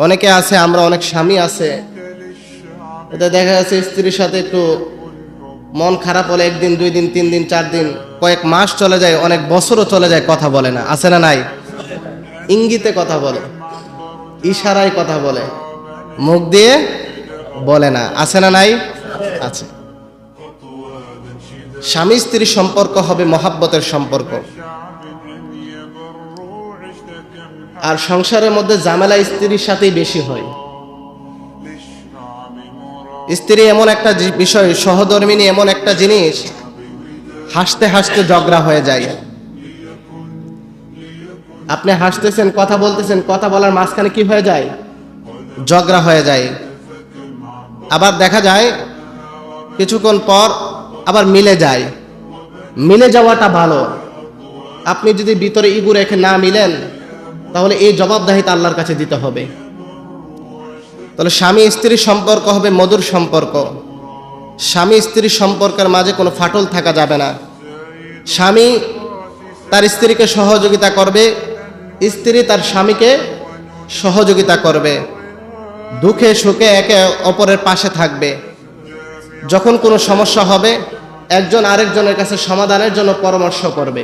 অনেকে আছে, আমরা অনেক স্বামী আছে, এটা দেখা যাচ্ছে স্ত্রীর সাথে একটু মন খারাপ হলে একদিন, 2 দিন, 3 দিন, 4 দিন, কয়েক মাস চলে যায়, অনেক বছরও চলে যায়, কথা বলে না। আছে না নাই? ইঙ্গিতে কথা বলে, ইশারায় কথা বলে, মুখ দিয়ে বলে না। আছে না নাই? আছে। স্বামী স্ত্রীর সম্পর্ক হবে মহাব্বতের সম্পর্ক। আর সংসারের মধ্যে ঝামেলা স্ত্রীর সাথেই বেশি হয়। স্ত্রী এমন একটা বিষয়, সহধর্মিণী এমন একটা জিনিস, হাসতে হাসতে ঝগড়া হয়ে যায়। আপনি হাসতেছেন, কথা বলতেছেন, কথা বলার মাঝখানে কি হয়ে যায়? ঝগড়া হয়ে যায়। আবার দেখা যায় কিছুক্ষণ পর আবার মিলে যায়। মিলে যাওয়াটা ভালো। আপনি যদি ভিতরে ইগো রেখে না মিলেন, তাহলে এই জবাবদাহিতা আল্লাহর কাছে দিতে হবে। তাহলে স্বামী স্ত্রীর সম্পর্ক হবে মধুর সম্পর্ক। স্বামী স্ত্রীর সম্পর্কের মাঝে কোনো ফাটল থাকা যাবে না। স্বামী তার স্ত্রীকে সহযোগিতা করবে, স্ত্রী তার স্বামীকে সহযোগিতা করবে, দুঃখে সুখে একে অপরের পাশে থাকবে। যখন কোনো সমস্যা হবে, একজন আরেকজনের কাছে সমাধানের জন্য পরামর্শ করবে।